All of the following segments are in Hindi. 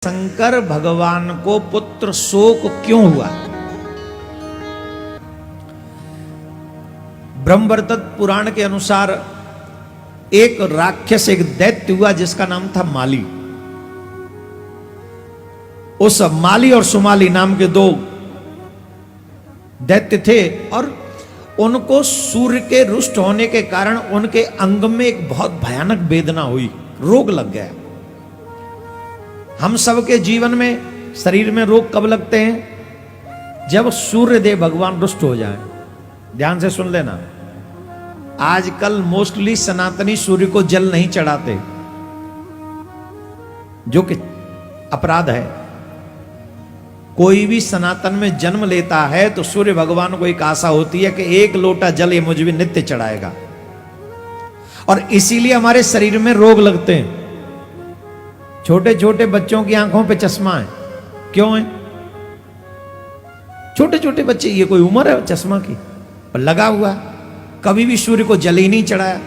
शंकर भगवान को पुत्र शोक क्यों हुआ? ब्रह्मवर्तत पुराण के अनुसार एक राक्षस, एक दैत्य हुआ जिसका नाम था माली। उस माली और सुमाली नाम के दो दैत्य थे और उनको सूर्य के रुष्ट होने के कारण उनके अंग में एक बहुत भयानक वेदना हुई, रोग लग गया। हम सबके जीवन में शरीर में रोग कब लगते हैं? जब सूर्य देव भगवान रुष्ट हो जाए। ध्यान से सुन लेना, आजकल मोस्टली सनातनी सूर्य को जल नहीं चढ़ाते, जो कि अपराध है। कोई भी सनातन में जन्म लेता है तो सूर्य भगवान को एक आशा होती है कि एक लोटा जल ये मुझे भी नित्य चढ़ाएगा, और इसीलिए हमारे शरीर में रोग लगते हैं। छोटे छोटे बच्चों की आंखों पे चश्मा है, क्यों है? छोटे छोटे बच्चे, ये कोई उम्र है चश्मा की? और लगा हुआ, कभी भी सूर्य को जल ही नहीं चढ़ाया।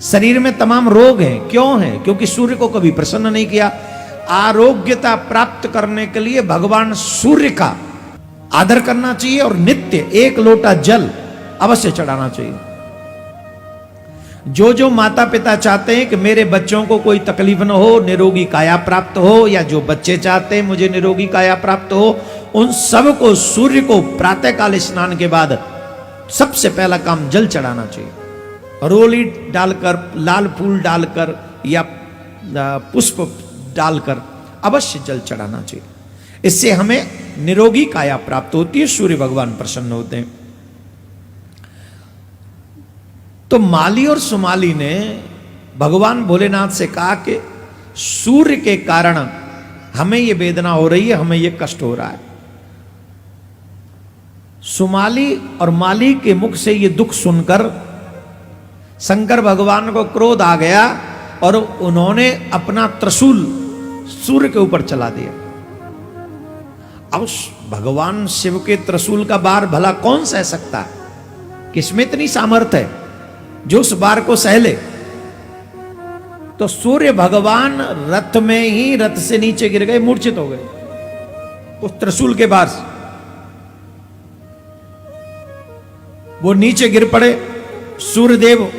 शरीर में तमाम रोग हैं, क्यों हैं? क्योंकि सूर्य को कभी प्रसन्न नहीं किया। आरोग्यता प्राप्त करने के लिए भगवान सूर्य का आदर करना चाहिए और नित्य एक लोटा जल अवश्य चढ़ाना चाहिए। जो माता पिता चाहते हैं कि मेरे बच्चों को कोई तकलीफ न हो, निरोगी काया प्राप्त हो, या जो बच्चे चाहते हैं मुझे निरोगी काया प्राप्त हो, उन सब को सूर्य को प्रातःकाल स्नान के बाद सबसे पहला काम जल चढ़ाना चाहिए। रोली डालकर, लाल फूल डालकर या पुष्प डालकर अवश्य जल चढ़ाना चाहिए। इससे हमें निरोगी काया प्राप्त होती है, सूर्य भगवान प्रसन्न होते हैं। तो माली और सुमाली ने भगवान भोलेनाथ से कहा कि सूर्य के कारण हमें ये वेदना हो रही है, हमें ये कष्ट हो रहा है। सुमाली और माली के मुख से ये दुख सुनकर शंकर भगवान को क्रोध आ गया और उन्होंने अपना त्रिशूल सूर्य के ऊपर चला दिया। अब भगवान शिव के त्रिशूल का बार भला कौन सह सकता है? किसमें इतनी सामर्थ्य है जो उस बार को सह ले? तो सूर्य भगवान रथ में ही रथ से नीचे गिर गए, मूर्छित हो गए उस त्रिशूल के बार से। वो नीचे गिर पड़े, सूर्यदेव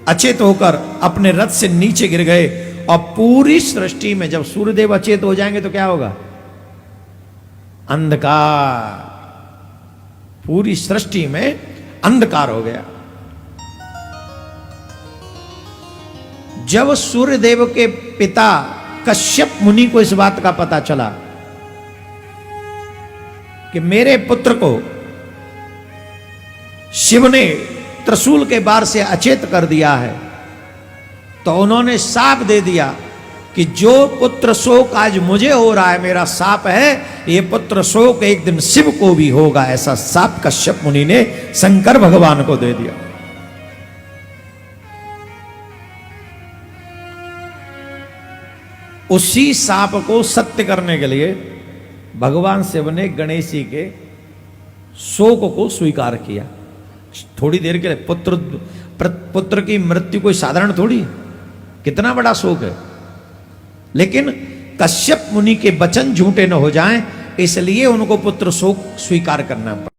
अचेत होकर अपने रथ से नीचे गिर गए। और पूरी सृष्टि में जब सूर्यदेव अचेत हो जाएंगे तो क्या होगा? अंधकार। पूरी सृष्टि में अंधकार हो गया। जब सूर्यदेव के पिता कश्यप मुनि को इस बात का पता चला कि मेरे पुत्र को शिव ने त्रिशूल के बार से अचेत कर दिया है, तो उन्होंने शाप दे दिया कि जो पुत्र शोक आज मुझे हो रहा है, मेरा शाप है, ये पुत्र शोक एक दिन शिव को भी होगा। ऐसा शाप कश्यप मुनि ने शंकर भगवान को दे दिया। उसी शाप को सत्य करने के लिए भगवान शिव ने गणेश जी के शोक को स्वीकार किया। थोड़ी देर के लिए पुत्र की मृत्यु कोई साधारण थोड़ी, कितना बड़ा शोक है। लेकिन कश्यप मुनि के वचन झूठे न हो जाएं, इसलिए उनको पुत्र शोक स्वीकार करना पड़ा।